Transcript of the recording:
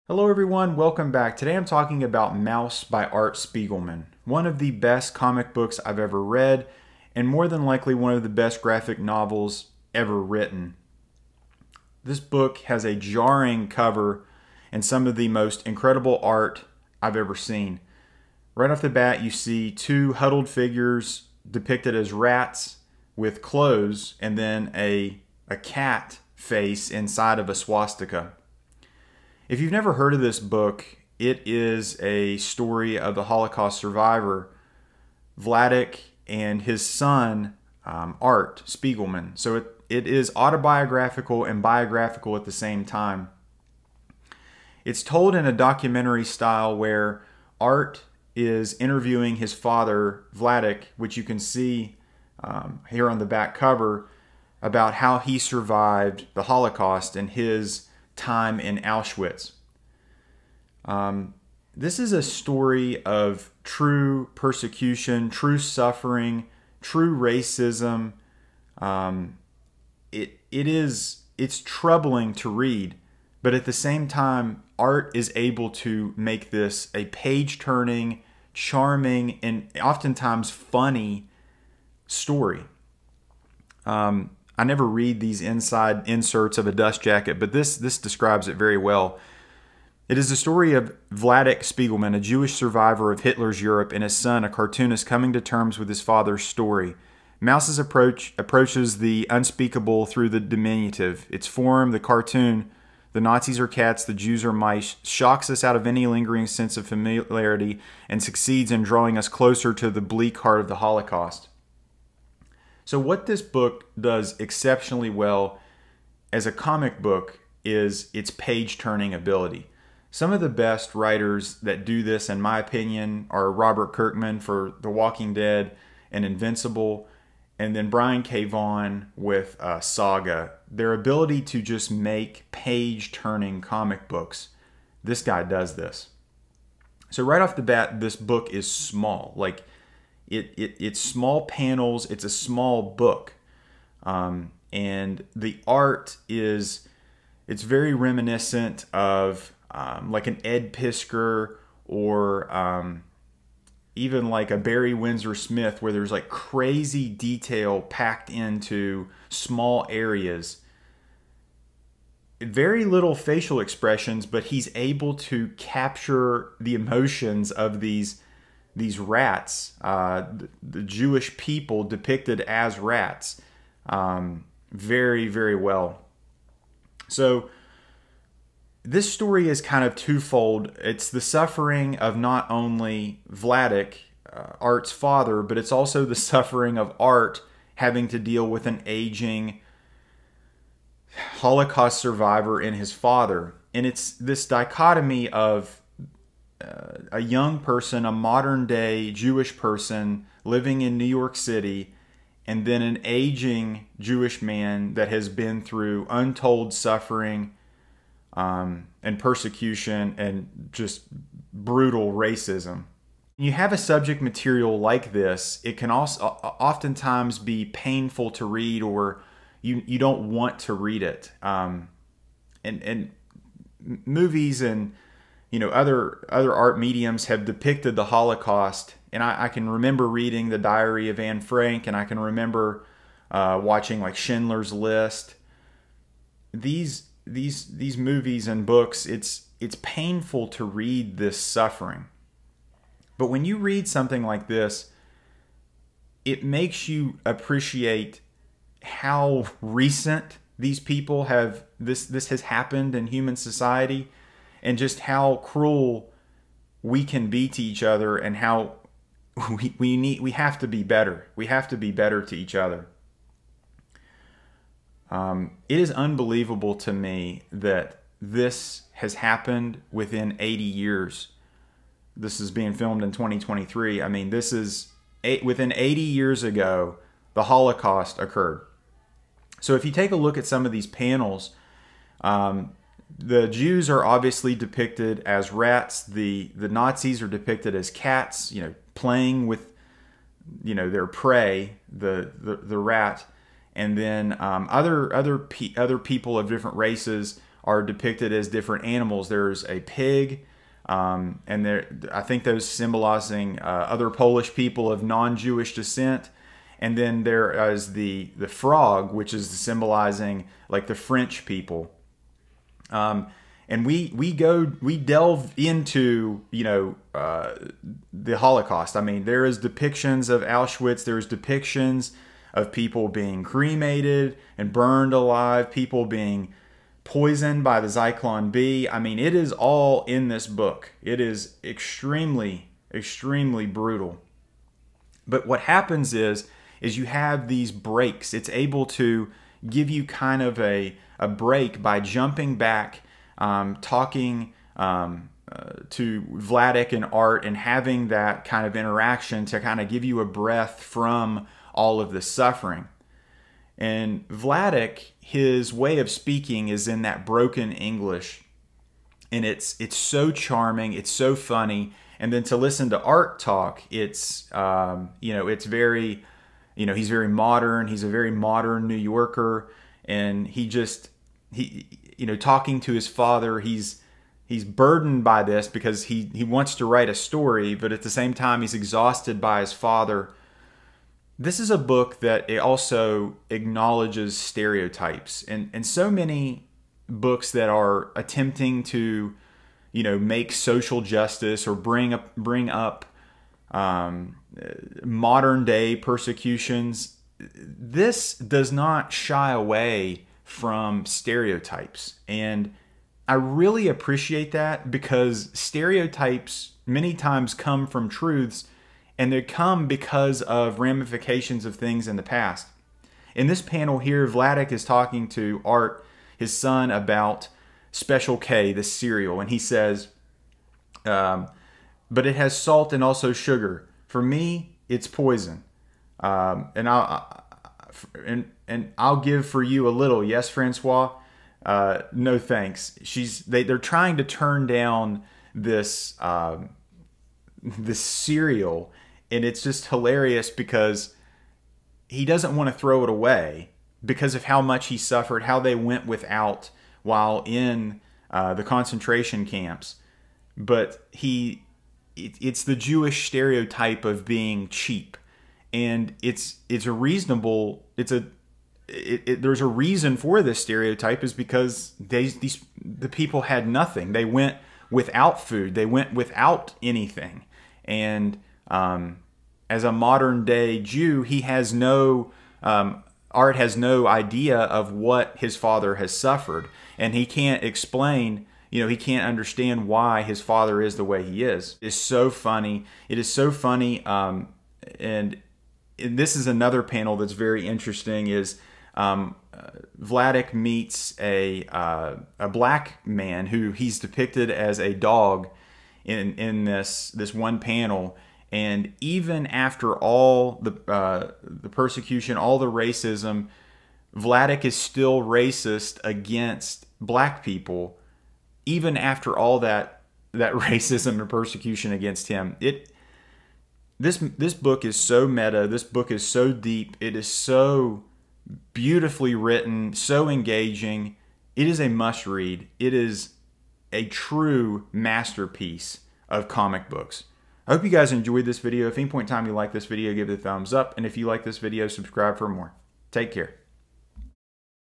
Hello everyone, welcome back. Today I'm talking about Maus by Art Spiegelman, one of the best comic books I've ever read, and more than likely one of the best graphic novels ever written. This book has a jarring cover and some of the most incredible art I've ever seen. Right off the bat, you see two huddled figures depicted as rats with clothes and then a cat face inside of a swastika. If you've never heard of this book, it is a story of the Holocaust survivor, Vladek, and his son, Art Spiegelman. So it is autobiographical and biographical at the same time. It's told in a documentary style where Art is interviewing his father, Vladek, which you can see here on the back cover, about how he survived the Holocaust and his time in Auschwitz. This is a story of true persecution, true suffering, true racism. It's troubling to read, but at the same time, Art is able to make this a page-turning, charming, and oftentimes funny story. I never read these inside inserts of a dust jacket, but this describes it very well. It is the story of Vladek Spiegelman, a Jewish survivor of Hitler's Europe, and his son, a cartoonist, coming to terms with his father's story. Maus's approach approaches the unspeakable through the diminutive. Its form, the cartoon, the Nazis are cats, the Jews are mice, shocks us out of any lingering sense of familiarity and succeeds in drawing us closer to the bleak heart of the Holocaust. So what this book does exceptionally well as a comic book is its page-turning ability. Some of the best writers that do this, in my opinion, are Robert Kirkman for The Walking Dead and Invincible, and then Brian K. Vaughan with Saga. Their ability to just make page-turning comic books, this guy does this. So right off the bat, this book is small. Like, it's small panels, it's a small book. And the art it's very reminiscent of like an Ed Piskor or even like a Barry Windsor Smith, where there's like crazy detail packed into small areas. Very little facial expressions, but he's able to capture the emotions of these rats, the Jewish people depicted as rats, very, very well. So this story is kind of twofold. It's the suffering of not only Vladek, Art's father, but it's also the suffering of Art having to deal with an aging Holocaust survivor in his father. And it's this dichotomy of a young person, a modern day Jewish person living in New York City, and then an aging Jewish man that has been through untold suffering and persecution and just brutal racism. When you have a subject material like this, it can also oftentimes be painful to read, or you don't want to read it. And movies and other art mediums have depicted the Holocaust, and I can remember reading The Diary of Anne Frank, and I can remember watching like Schindler's List. These movies and books, it's painful to read this suffering. But when you read something like this, it makes you appreciate how recent these people have this has happened in human society, and just how cruel we can be to each other, and how we have to be better. We have to be better to each other. It is unbelievable to me that this has happened within 80 years. This is being filmed in 2023. I mean, this is within 80 years ago, the Holocaust occurred. So if you take a look at some of these panels, the Jews are obviously depicted as rats. The Nazis are depicted as cats, playing with, their prey, the rat. And then other people of different races are depicted as different animals. There's a pig, and I think those symbolizing other Polish people of non-Jewish descent. And then there is the frog, which is symbolizing like the French people. And we delve into, you know, the Holocaust. I mean, there is depictions of Auschwitz. There's depictions of people being cremated and burned alive, people being poisoned by the Zyklon B. I mean, it is all in this book. It is extremely, extremely brutal. But what happens is you have these breaks. It's able to give you kind of a break by jumping back, talking to Vladek and Art and having that kind of interaction to kind of give you a breath from all of the suffering. And Vladek, his way of speaking is in that broken English, and it's so charming, it's so funny. And then to listen to Art talk, it's you know, it's very, you know, he's very modern. He's a very modern New Yorker, and he you know, talking to his father, he's burdened by this because he wants to write a story, but at the same time he's exhausted by his father. This is a book that it also acknowledges stereotypes, and so many books that are attempting to, you know, make social justice or bring up modern day persecutions. This does not shy away from stereotypes, and I really appreciate that, because stereotypes many times come from truths, and they come because of ramifications of things in the past. In this panel here, Vladek is talking to Art, his son, about Special K, the cereal, and he says, but it has salt and also sugar. For me, it's poison. And I'll give for you a little. Yes, Francois? No thanks. They're trying to turn down this this cereal, and it's just hilarious because he doesn't want to throw it away because of how much he suffered, how they went without while in the concentration camps. But it's the Jewish stereotype of being cheap, and there's a reason for this stereotype, is because the people had nothing. They went without food. They went without anything. And as a modern day Jew, he has no Art has no idea of what his father has suffered, and he can't explain. You know, he can't understand why his father is the way he is. It's so funny. It is so funny. And this is another panel that's very interesting. Is Vladek meets a black man who he's depicted as a dog in this one panel, and even after all the persecution, all the racism, Vladek is still racist against black people, even after all that racism and persecution against him. This book is so meta. This book is so deep. It is so beautifully written, so engaging. It is a must read. It is a true masterpiece of comic books. I hope you guys enjoyed this video. If at any point in time you like this video, give it a thumbs up. And if you like this video, subscribe for more. Take care.